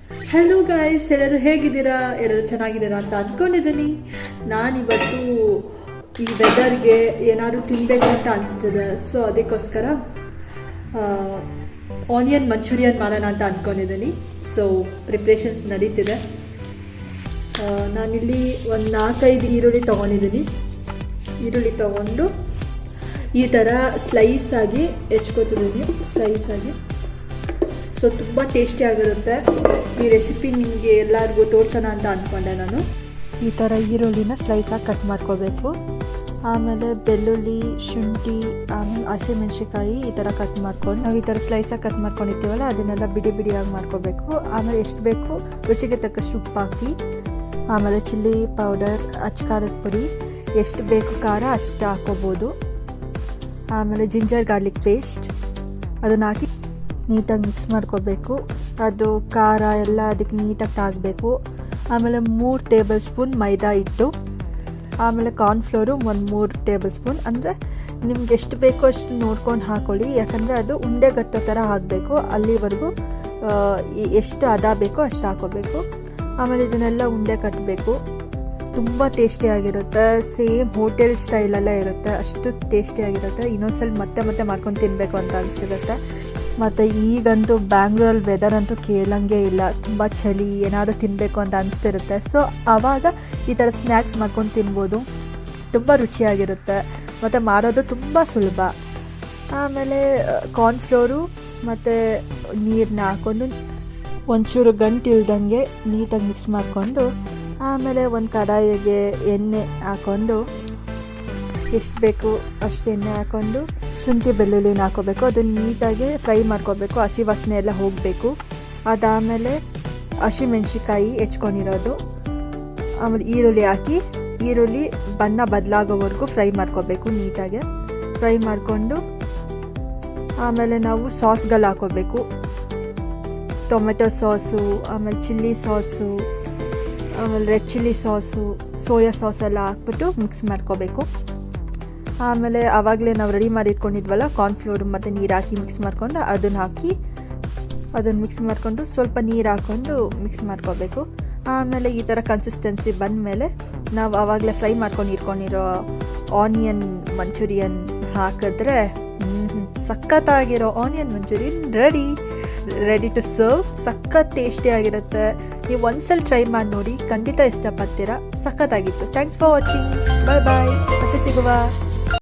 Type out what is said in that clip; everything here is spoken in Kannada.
ಹಲೋ ಗಾಯ್ಸ್, ಎಲ್ಲರೂ ಹೇಗಿದ್ದೀರಾ? ಎಲ್ಲರೂ ಚೆನ್ನಾಗಿದ್ದೀರಾ ಅಂತ ಅಂದ್ಕೊಂಡಿದ್ದೀನಿ. ನಾನಿವತ್ತು ಈ ವೆದರ್ಗೆ ಏನಾದರೂ ತಿನ್ನಬೇಕು ಅಂತ ಅನಿಸ್ತದೆ. ಸೊ ಅದಕ್ಕೋಸ್ಕರ ಆನಿಯನ್ ಮಂಚೂರಿಯನ್ ಮಾಡೋಣ ಅಂತ ಅಂದ್ಕೊಂಡಿದ್ದೀನಿ. ಸೊ ಪ್ರಿಪ್ರೇಷನ್ಸ್ ನಡೀತಿದೆ. ನಾನಿಲ್ಲಿ ಒಂದು 4-5 ಈರುಳ್ಳಿ ತೊಗೊಂಡಿದ್ದೀನಿ. ಈರುಳ್ಳಿ ತೊಗೊಂಡು ಈ ಥರ ಸ್ಲೈಸಾಗಿ ಹೆಚ್ಕೋತಿದ್ದೀನಿ, ಸ್ಲೈಸಾಗಿ. ಸೊ ತುಂಬ ಟೇಸ್ಟಿಯಾಗಿರುತ್ತೆ. ಈ ರೆಸಿಪಿ ನಿಮಗೆ ಎಲ್ಲರಿಗೂ ತೋರಿಸೋಣ ಅಂತ ಅಂದ್ಕೊಂಡೆ ನಾನು. ಈ ಥರ ಈರುಳ್ಳಿನ ಸ್ಲೈಸಾಗಿ ಕಟ್ ಮಾಡ್ಕೋಬೇಕು. ಆಮೇಲೆ ಬೆಳ್ಳುಳ್ಳಿ, ಶುಂಠಿ, ಆಮೇಲೆ ಹಸಿಮೆಣ್ಸಿಕಾಯಿ ಈ ಥರ ಕಟ್ ಮಾಡ್ಕೊಂಡು ನಾವು ಈ ಥರ ಸ್ಲೈಸಾಗಿ ಕಟ್ ಮಾಡ್ಕೊಂಡಿರ್ತೀವಲ್ಲ ಅದನ್ನೆಲ್ಲ ಬಿಡಿ ಬಿಡಿಯಾಗಿ ಮಾಡ್ಕೋಬೇಕು. ಆಮೇಲೆ ಎಷ್ಟು ಬೇಕು ರುಚಿಗೆ ತಕ್ಕಷ್ಟು ಉಪ್ಪು ಹಾಕಿ, ಆಮೇಲೆ ಚಿಲ್ಲಿ ಪೌಡರ್, ಅಚ್ಕಾರದ ಪುಡಿ, ಎಷ್ಟು ಬೇಕು ಖಾರ ಅಷ್ಟು ಹಾಕೋಬೋದು. ಆಮೇಲೆ ಜಿಂಜರ್ ಗಾರ್ಲಿಕ್ ಪೇಸ್ಟ್ ಅದನ್ನು ಹಾಕಿ ನೀಟಾಗಿ ಮಿಕ್ಸ್ ಮಾಡ್ಕೋಬೇಕು. ಅದು ಖಾರ ಎಲ್ಲ ಅದಕ್ಕೆ ನೀಟಾಗಿ ತಾಗಬೇಕು. ಆಮೇಲೆ 3 ಟೇಬಲ್ ಸ್ಪೂನ್ ಮೈದಾ ಹಿಟ್ಟು, ಆಮೇಲೆ ಕಾರ್ನ್ಫ್ಲೋರು 3 ಟೇಬಲ್ ಸ್ಪೂನ್. ಅಂದರೆ ನಿಮ್ಗೆ ಎಷ್ಟು ಬೇಕೋ ಅಷ್ಟು ನೋಡ್ಕೊಂಡು ಹಾಕ್ಕೊಳ್ಳಿ, ಯಾಕಂದರೆ ಅದು ಉಂಡೆಗಟ್ಟೋ ಥರ ಹಾಕಬೇಕು. ಅಲ್ಲಿವರೆಗೂ ಎಷ್ಟು ಹದ ಬೇಕೋ ಅಷ್ಟು ಹಾಕೋಬೇಕು. ಆಮೇಲೆ ಇದನ್ನೆಲ್ಲ ಉಂಡೆ ಕಟ್ಟಬೇಕು. ತುಂಬ ಟೇಸ್ಟಿಯಾಗಿರುತ್ತೆ. ಸೇಮ್ ಹೋಟೆಲ್ ಸ್ಟೈಲಲ್ಲೇ ಇರುತ್ತೆ, ಅಷ್ಟು ಟೇಸ್ಟಿಯಾಗಿರುತ್ತೆ. ಇನ್ನೊಂದ್ಸಲ ಮತ್ತೆ ಮಾಡ್ಕೊಂಡು ತಿನ್ನಬೇಕು ಅಂತ ಅನಿಸಿರುತ್ತೆ. ಮತ್ತು ಈಗಂತೂ ಬ್ಯಾಂಗ್ಳೂರಲ್ಲಿ ವೆದರ್ ಅಂತೂ ಕೇಳಂಗೆ ಇಲ್ಲ, ತುಂಬ ಚಳಿ, ಏನಾದರೂ ತಿನ್ನಬೇಕು ಅಂತ ಅನಿಸ್ತಿರುತ್ತೆ. ಸೊ ಆವಾಗ ಈ ಥರ ಸ್ನ್ಯಾಕ್ಸ್ ಮಾಡ್ಕೊಂಡು ತಿನ್ಬೋದು. ತುಂಬ ರುಚಿಯಾಗಿರುತ್ತೆ ಮತ್ತು ಮಾಡೋದು ತುಂಬ ಸುಲಭ. ಆಮೇಲೆ ಕಾರ್ನ್ಫ್ಲೋರು ಮತ್ತು ನೀರನ್ನ ಹಾಕ್ಕೊಂಡು ಒಂಚೂರು ಗಂಟು ಇಲ್ದಂಗೆ ನೀಟಾಗಿ ಮಿಕ್ಸ್ ಮಾಡಿಕೊಂಡು, ಆಮೇಲೆ ಒಂದು ಕಡಾಯಿಗೆ ಎಣ್ಣೆ ಹಾಕ್ಕೊಂಡು ಎಷ್ಟು ಬೇಕು ಅಷ್ಟು ಎಣ್ಣೆ ಹಾಕ್ಕೊಂಡು ಶುಂಠಿ ಬೆಳ್ಳುಳ್ಳಿನ ಹಾಕೋಬೇಕು. ಅದನ್ನು ನೀಟಾಗಿ ಫ್ರೈ ಮಾಡ್ಕೋಬೇಕು, ಹಸಿ ವಾಸನೆ ಎಲ್ಲ ಹೋಗಬೇಕು. ಅದಾದಮೇಲೆ ಹಸಿಮೆಣ್ಸಿಕಾಯಿ ಹೆಚ್ಕೊಂಡಿರೋದು, ಆಮೇಲೆ ಈರುಳ್ಳಿ ಹಾಕಿ ಈರುಳ್ಳಿ ಬಣ್ಣ ಬದಲಾಗೋವರೆಗೂ ಫ್ರೈ ಮಾಡ್ಕೋಬೇಕು. ನೀಟಾಗಿ ಫ್ರೈ ಮಾಡಿಕೊಂಡು ಆಮೇಲೆ ನಾವು ಸಾಸ್ಗಳು ಹಾಕೋಬೇಕು. ಟೊಮೆಟೊ ಸಾಸು, ಆಮೇಲೆ ಚಿಲ್ಲಿ ಸಾಸು, ಆಮೇಲೆ red chilli sauce, soya sauce ಎಲ್ಲ ಹಾಕ್ಬಿಟ್ಟು ಮಿಕ್ಸ್ ಮಾಡ್ಕೋಬೇಕು. ಆಮೇಲೆ ಆವಾಗಲೇ ನಾವು ರೆಡಿ ಮಾಡಿ ಇಟ್ಕೊಂಡಿದ್ವಲ್ಲ ಕಾರ್ನ್ಫ್ಲೋರ್ ಮತ್ತು ನೀರು ಹಾಕಿ ಮಿಕ್ಸ್ ಮಾಡ್ಕೊಂಡು ಅದನ್ನು ಮಿಕ್ಸ್ ಮಾಡಿಕೊಂಡು ಸ್ವಲ್ಪ ನೀರು ಹಾಕ್ಕೊಂಡು ಮಿಕ್ಸ್ ಮಾಡ್ಕೋಬೇಕು. ಆಮೇಲೆ ಈ ಥರ ಕನ್ಸಿಸ್ಟೆನ್ಸಿ ಬಂದಮೇಲೆ ನಾವು ಆವಾಗಲೇ ಫ್ರೈ ಮಾಡ್ಕೊಂಡು ಇಟ್ಕೊಂಡಿರೋ ಆನಿಯನ್ ಮಂಚೂರಿಯನ್ ಹಾಕಿದ್ರೆ ಸಖತ್ತಾಗಿರೋ onion manchurian ready to serve. ಸಖತ್ ಟೇಸ್ಟಿಯಾಗಿರುತ್ತೆ. ನೀವು ಒಂದ್ಸಲ ಟ್ರೈ ಮಾಡಿ ನೋಡಿ, ಖಂಡಿತ ಇಷ್ಟಪಡ್ತೀರಾ. ಸಖತ್ತಾಗಿತ್ತು. Thanks for watching. ಬಾಯ್. ಮತ್ತೆ ಸಿಗುವ.